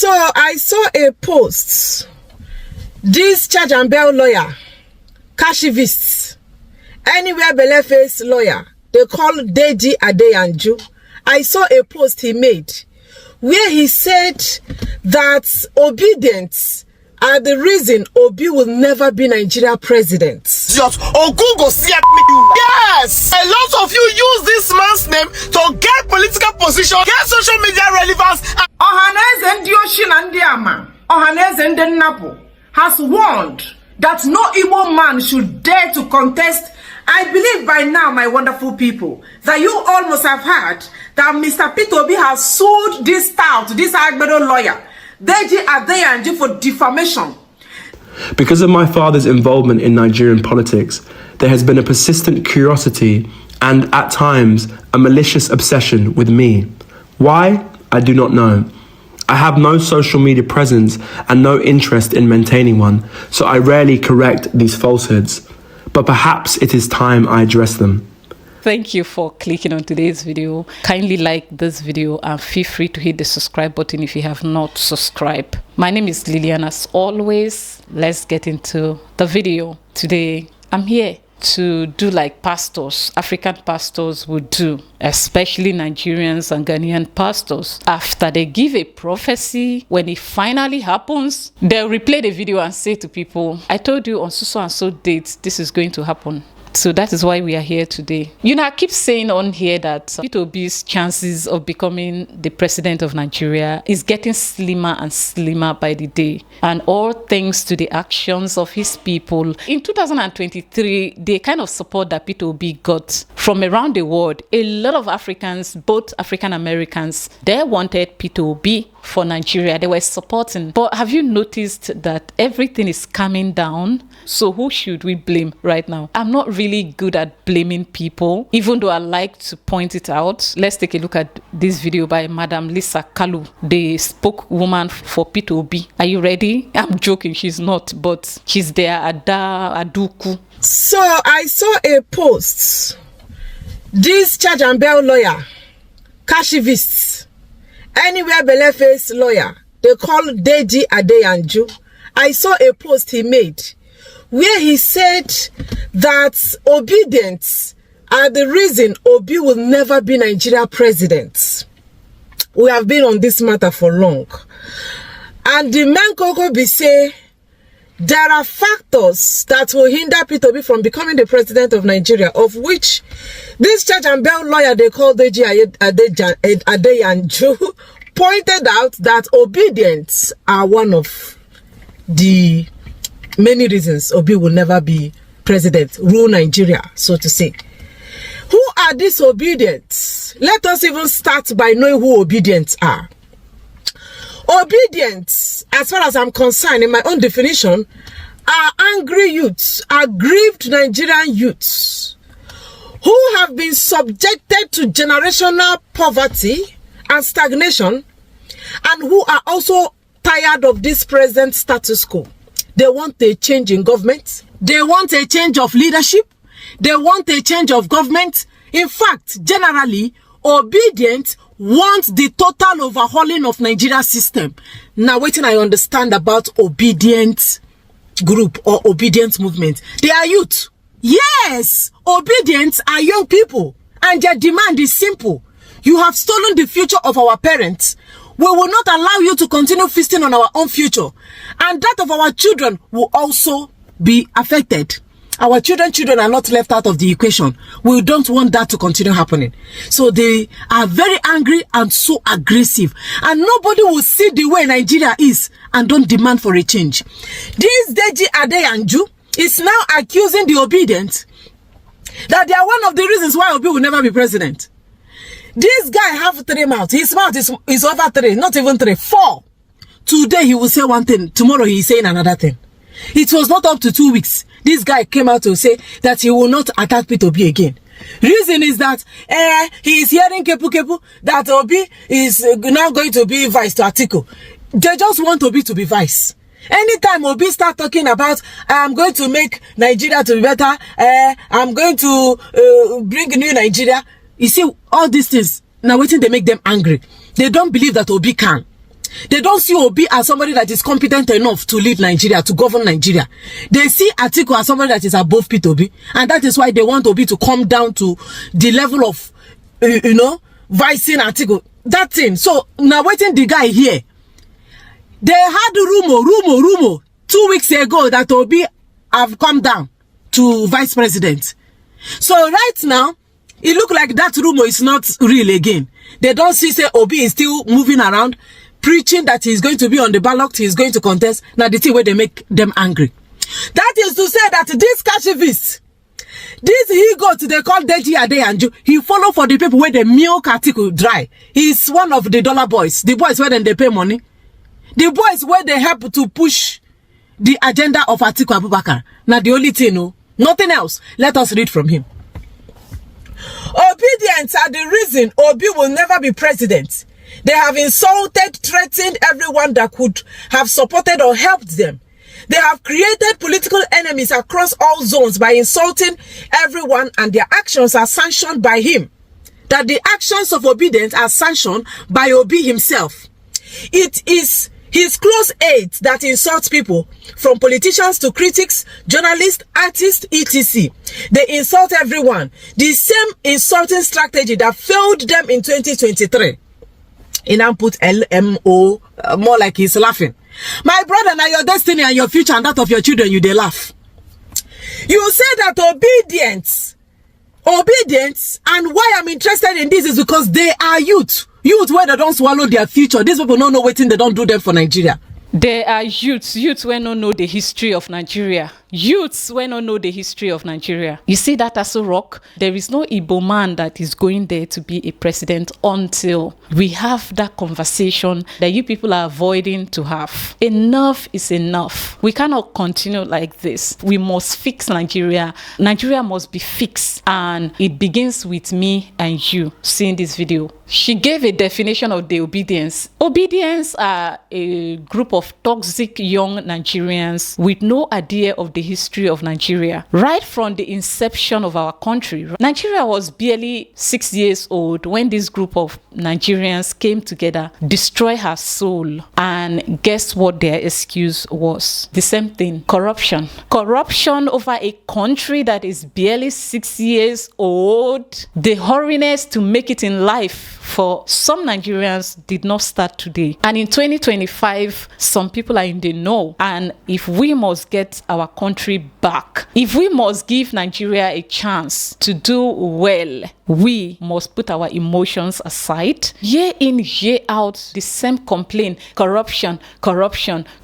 So I saw a post. This charge and bail lawyer, cashivist, anywhere beleface lawyer, they call Deji Adeyanju. I saw a post he made where he said that obedience are the reason Obi will never be Nigeria president. Just Google see me. Yes! A lot of you use this man's name to get political position, get social media relevance. Ohaneze Ndioshin Andiama, Ohaneze Ndenapo has warned that no Igbo man should dare to contest. I believe by now, my wonderful people, that you almost have heard that Mr. Peter Obi has sued this tout, this Agbedo lawyer, Deji Adeyanju, for defamation. Because of my father's involvement in Nigerian politics, there has been a persistent curiosity and, at times, a malicious obsession with me. Why? I do not know. I have no social media presence and no interest in maintaining one, so I rarely correct these falsehoods. But perhaps it is time I address them. Thank you for clicking on today's video. Kindly like this video and feel free to hit the subscribe button if you have not subscribed. My name is Lillian. As always, let's get into the video. Today, I'm here to do like pastors, African pastors would do, especially Nigerians and Ghanaian pastors. After they give a prophecy, when it finally happens, they'll replay the video and say to people, I told you on so and so date, this is going to happen. So that is why we are here today. You know, I keep saying on here that Peter Obi's chances of becoming the president of Nigeria is getting slimmer and slimmer by the day. And all thanks to the actions of his people. In 2023, the kind of support that Peter Obi got from around the world, a lot of Africans, both African Americans, they wanted Peter Obi for Nigeria. They were supporting. But have you noticed that everything is coming down? So who should we blame right now? I'm not really good at blaming people, even though I like to point it out. Let's take a look at this video by Madam Lisa Kalu, the spokeswoman for Peter Obi. Are you ready? I'm joking, she's not, but she's there. Aduku. So I saw a post. This charge and bail lawyer, cashivist, anywhere beleface lawyer, they call Deji Adeyanju. I saw a post he made where he said that obedience are the reason Obi will never be Nigeria president. We have been on this matter for long. And the man Koko be say, there are factors that will hinder Peter Obi from becoming the president of Nigeria, of which this charge and bail lawyer they call Deji Adeyanju pointed out that obedience are one of the many reasons Obi will never be president, rule Nigeria, so to say. Who are these obedient? Let us even start by knowing who obedient are. Obedient, as far as I'm concerned, in my own definition, are angry youths, aggrieved Nigerian youths, who have been subjected to generational poverty and stagnation, and who are also tired of this present status quo. They want a change in government. They want a change of leadership. They want a change of government. In fact, generally, obedient want the total overhauling of Nigeria system. Now, waiting, I understand about obedient group or obedient movement. They are youth. Yes, obedient are young people. And their demand is simple. You have stolen the future of our parents. We will not allow you to continue feasting on our own future. And that of our children will also be affected. Our children are not left out of the equation. We don't want that to continue happening. So they are very angry and so aggressive. And nobody will see the way Nigeria is and don't demand for a change. This Deji Adeyanju is now accusing the obedient that they are one of the reasons why Obi will never be president. This guy have 3 mouths. His mouth is over 3, not even 3, 4. Today he will say one thing, tomorrow he is saying another thing. It was not up to 2 weeks. This guy came out to say that he will not attack Peter Obi again. Reason is that he is hearing Kepu that Obi is now going to be vice to Atiku. They just want Obi to be vice. Anytime Obi start talking about, I'm going to make Nigeria to be better, I'm going to bring new Nigeria, you see, all these things, now waiting, they make them angry. They don't believe that Obi can. They don't see Obi as somebody that is competent enough to lead Nigeria, to govern Nigeria. They see Atiku as somebody that is above Peter Obi. And that is why they want Obi to come down to the level of, vicing Atiku. That thing. So, now waiting the guy here. They had rumor 2 weeks ago that Obi have come down to vice president. So right now, it look like that rumor is not real again. They don't see, say, Obi is still moving around, preaching that he's going to be on the ballot, he's going to contest. Now the thing where they make them angry. That is to say that this Kashivist, this he-goat they call Deji Adeyanju, he follow for the people where the milk article dry. He's one of the dollar boys. The boys where then they pay money. The boys where they help to push the agenda of Atiku Abubakar. Now the only thing, nothing else. Let us read from him. Obedience are the reason Obi will never be president. They have insulted, threatened everyone that could have supported or helped them. They have created political enemies across all zones by insulting everyone, and their actions are sanctioned by him. That the actions of obedience are sanctioned by Obi himself. It is his close aides that insult people, from politicians to critics, journalists, artists, etc. They insult everyone. The same insulting strategy that failed them in 2023. In put LMO, more like he's laughing. My brother, now your destiny and your future and that of your children, you they laugh. You say that obedience, and why I'm interested in this is because they are youth where they don't swallow their future. These people don't know what they don't do them for Nigeria. They are youths when don't know the history of Nigeria. Youths when don't know the history of Nigeria. You see that as a rock? There is no Igbo man that is going there to be a president until we have that conversation that you people are avoiding to have. Enough is enough. We cannot continue like this. We must fix Nigeria. Nigeria must be fixed, and it begins with me and you seeing this video. She gave a definition of the obedience. Obedience are a group of toxic young Nigerians with no idea of the history of Nigeria. Right from the inception of our country, Nigeria was barely 6 years old when this group of Nigerians came together, destroy her soul, and guess what their excuse was? The same thing, corruption. Corruption over a country that is barely 6 years old. The hurriness to make it in life for some Nigerians did not start today. And in 2025, some people are in the know. And if we must get our country back, if we must give Nigeria a chance to do well, we must put our emotions aside. Year in, year out, the same complaint, corruption.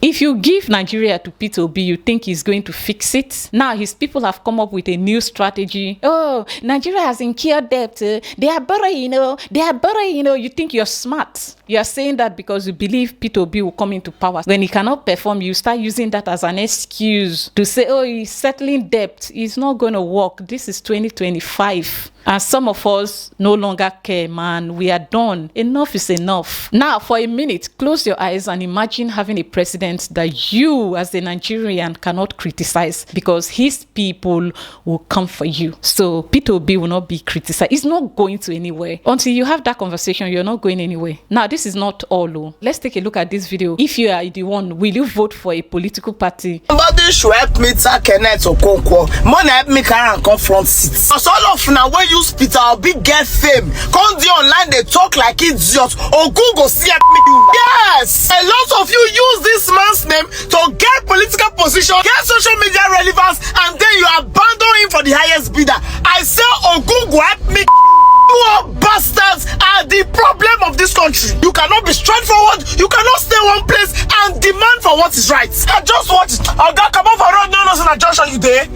If you give Nigeria to Peter Obi, you think he's going to fix it? Now his people have come up with a new strategy. Oh, Nigeria has incurred debt. They are borrowing, you think you're smart. You are saying that because you believe Peter Obi will come into power. When he cannot perform, you start using that as an excuse to say, oh, he's settling debt. It's not going to work. This is 2025. And some of us no longer care, man. We are done. Enough is enough. Now, for a minute, close your eyes and imagine having a president that you, as a Nigerian, cannot criticize because his people will come for you. So Peter Obi will not be criticized. It's not going to anywhere. Until you have that conversation, you're not going anywhere. Now, this is not all. Let's take a look at this video. If you are the one, will you vote for a political party? Somebody should help me tell Kenneth Okonkwo. Money help me carry and confront seats. Because all of now when you Peter Obi get fame, come the online they talk like idiots. Or Google see me. Yes, a lot of you use this man's name to get political position, get social media relevance, and then you abandon him for the highest bidder. I say, oh Google help me. You all bastards are the problem of this country. You cannot be straightforward. You cannot stay one place and demand for what is right. I just watch it. I'll come off a road. No, a junction you there.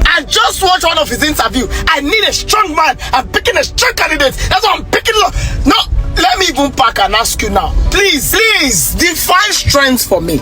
I just watched one of his interview. I need a strong man. I'm picking a strong candidate. That's what I'm picking. No, let me even pack and ask you now. Please, define strength for me.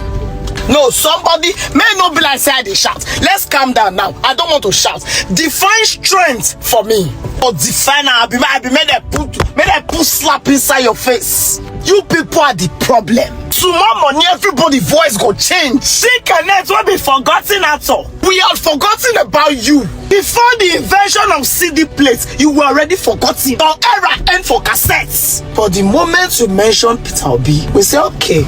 No, somebody may not be like say they shout. Let's calm down now. I don't want to shout. Define strength for me. Or define I be made a put slap inside your face. You people are the problem. Tomorrow money, everybody voice go change. Think Kenneth will be forgotten at all. We had forgotten about you. Before the invention of CD plates, you were already forgotten. Our era end for cassettes. But the moment you mention Peter Obi, we say okay.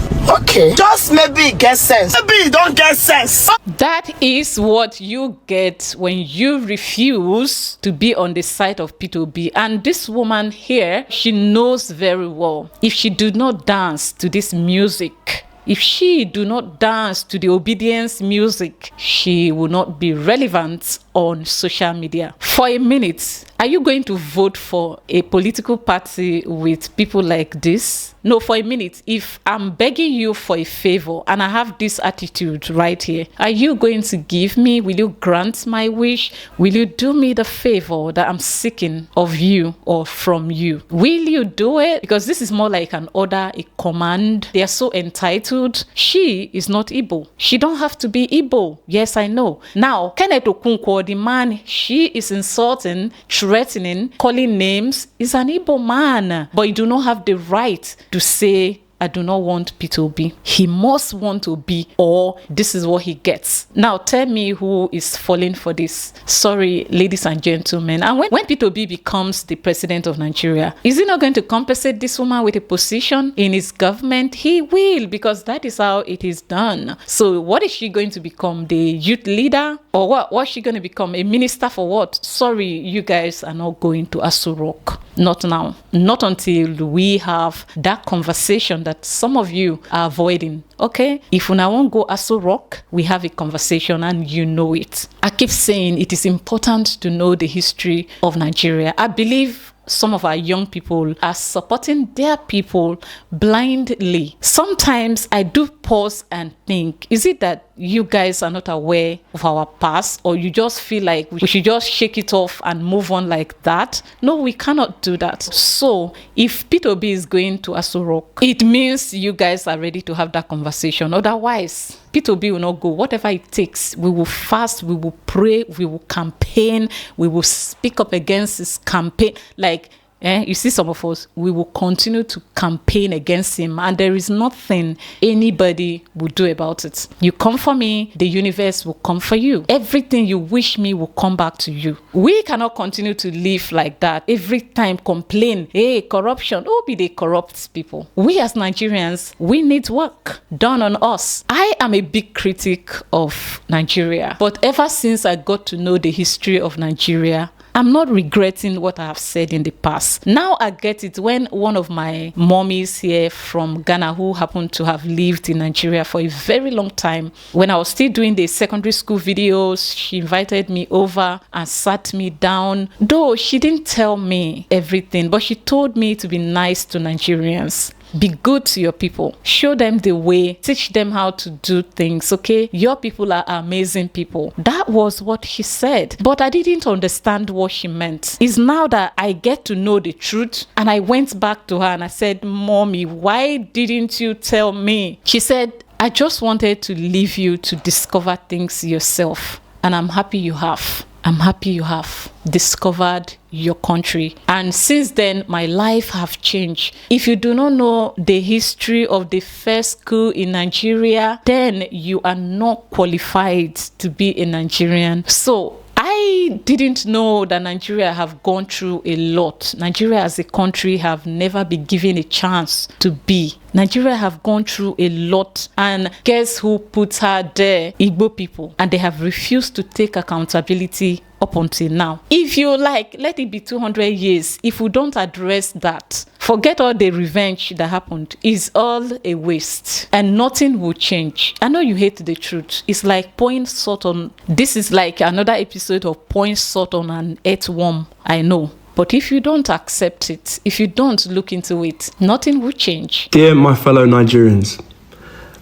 Just maybe it gets sense. Maybe it don't get sense. That is what you get when you refuse to be on the side of Peter Obi. And this woman here, she knows very well, if she do not dance to this music, if she do not dance to the obedience music, she will not be relevant on social media. For a minute, are you going to vote for a political party with people like this? No, for a minute, if I'm begging you for a favor and I have this attitude right here, are you going to give me? Will you grant my wish? Will you do me the favor that I'm seeking of you or from you? Will you do it? Because this is more like an order, a command. They are so entitled. She is not Igbo. She don't have to be Igbo. Yes, I know. Now, Kenneth Okonkwo, the man she is insulting, threatening, calling names, is an Igbo man. But you do not have the right to say, I do not want Peter Obi. He must want to be, or this is what he gets. Now tell me who is falling for this. Sorry, ladies and gentlemen. And when Peter Obi becomes the president of Nigeria, is he not going to compensate this woman with a position in his government? He will, because that is how it is done. So what is she going to become? The youth leader? Or what? What's she going to become? A minister for what? Sorry, you guys are not going to Aso Rock. Not now. Not until we have that conversation that some of you are avoiding. Okay? If we now won't go Aso Rock, we have a conversation and you know it. I keep saying it is important to know the history of Nigeria. I believe some of our young people are supporting their people blindly. Sometimes I do pause and think, is it that you guys are not aware of our past, or you just feel like we should just shake it off and move on like that? No, we cannot do that. So if Peter Obi is going to Aso Rock, it means you guys are ready to have that conversation. Otherwise, Peter Obi will not go. Whatever it takes, we will fast, we will pray, we will campaign, we will speak up against this campaign. Like, you see some of us, we will continue to campaign against him, and there is nothing anybody will do about it. You come for me, the universe will come for you. Everything you wish me will come back to you. We cannot continue to live like that. Every time complain, hey, corruption. Who be the corrupt people? We as Nigerians, we need work done on us. I am a big critic of Nigeria, but ever since I got to know the history of Nigeria, I'm not regretting what I have said in the past. Now I get it. When one of my mommies here from Ghana, who happened to have lived in Nigeria for a very long time, when I was still doing the secondary school videos, she invited me over and sat me down. Though she didn't tell me everything, but she told me to be nice to Nigerians. Be good to your people. Show them the way. Teach them how to do things, okay? Your people are amazing people. That was what she said. But I didn't understand what she meant. It's now that I get to know the truth, and I went back to her and I said, Mommy, why didn't you tell me? She said, I just wanted to leave you to discover things yourself. And I'm happy you have. I'm happy you have discovered your country. And since then, my life have changed. If you do not know the history of the first school in Nigeria, then you are not qualified to be a Nigerian. So I didn't know that Nigeria have gone through a lot. Nigeria as a country have never been given a chance to be. Nigeria have gone through a lot, and guess who put her there? Igbo people. And they have refused to take accountability up until now. If you like, let it be 200 years. If we don't address that, forget all the revenge that happened. It's all a waste and nothing will change. I know you hate the truth. It's like pouring salt on. This is like another episode of pouring salt on an earthworm. I know. But if you don't accept it, if you don't look into it, nothing will change. Dear my fellow Nigerians,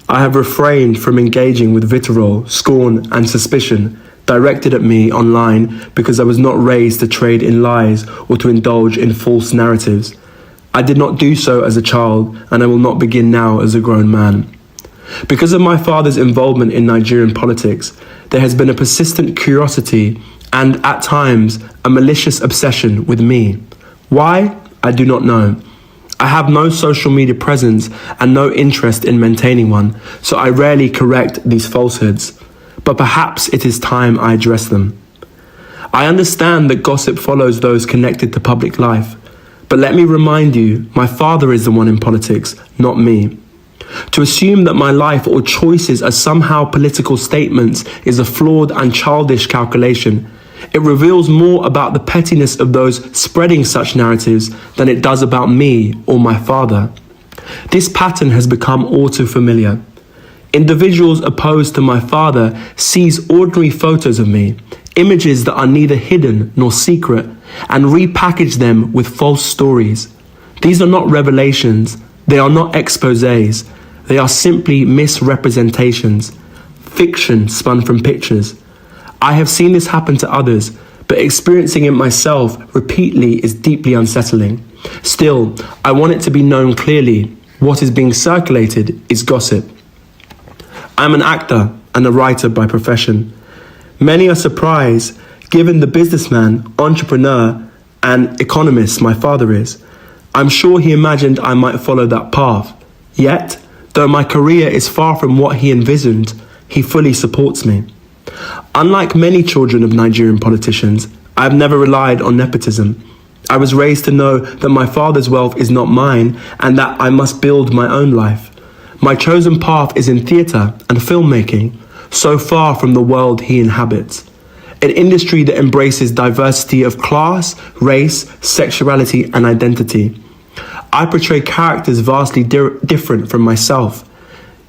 I have refrained from engaging with vitriol, scorn and suspicion directed at me online because I was not raised to trade in lies or to indulge in false narratives. I did not do so as a child, and I will not begin now as a grown man. Because of my father's involvement in Nigerian politics, there has been a persistent curiosity and at times a malicious obsession with me. Why? I do not know. I have no social media presence and no interest in maintaining one, so I rarely correct these falsehoods. But perhaps it is time I address them. I understand that gossip follows those connected to public life, but let me remind you, my father is the one in politics, not me. To assume that my life or choices are somehow political statements is a flawed and childish calculation. It reveals more about the pettiness of those spreading such narratives than it does about me or my father. This pattern has become all too familiar. Individuals opposed to my father seize ordinary photos of me, images that are neither hidden nor secret, and repackage them with false stories. These are not revelations, they are not exposés, they are simply misrepresentations, fiction spun from pictures. I have seen this happen to others, but experiencing it myself repeatedly is deeply unsettling. Still, I want it to be known clearly, what is being circulated is gossip. I'm an actor and a writer by profession. Many are surprised, given the businessman, entrepreneur, and economist my father is. I'm sure he imagined I might follow that path. Yet, though my career is far from what he envisioned, he fully supports me. Unlike many children of Nigerian politicians, I have never relied on nepotism. I was raised to know that my father's wealth is not mine and that I must build my own life. My chosen path is in theatre and filmmaking, so far from the world he inhabits. An industry that embraces diversity of class, race, sexuality, and identity. I portray characters vastly different from myself.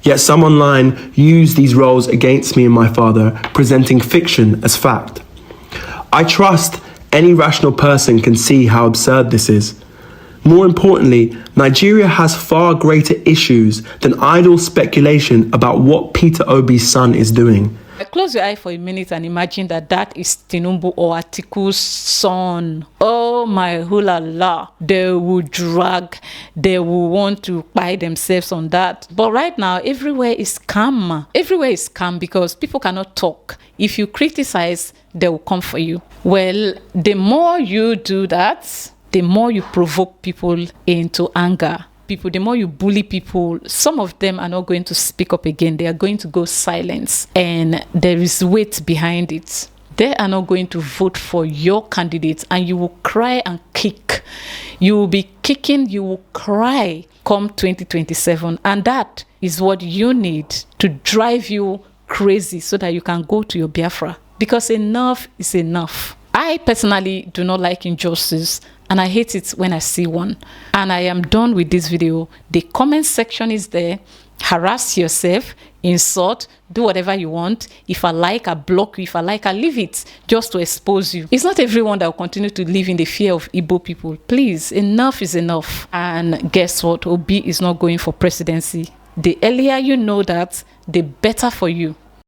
Yet some online use these roles against me and my father, presenting fiction as fact. I trust any rational person can see how absurd this is. More importantly, Nigeria has far greater issues than idle speculation about what Peter Obi's son is doing. Close your eye for a minute and imagine that that is Tinubu or Atiku's son. Oh my hula la. They will drag, they will want to buy themselves on that. But right now, everywhere is calm. Everywhere is calm because people cannot talk. If you criticize, they will come for you. Well, the more you do that, the more you provoke people into anger. The more you bully people, some of them are not going to speak up again. They are going to go silent, and there is weight behind it. They are not going to vote for your candidate, and you will cry and kick. You will be kicking, you will cry come 2027, and that is what you need to drive you crazy so that you can go to your Biafra, because enough is enough. I personally do not like injustice, and I hate it when I see one. And I am done with this video. The comment section is there. Harass yourself, insult, do whatever you want. If I like, I block you. If I like, I leave it just to expose you. It's not everyone that will continue to live in the fear of Igbo people. Please, enough is enough. And guess what? Obi is not going for presidency. The earlier you know that, the better for you.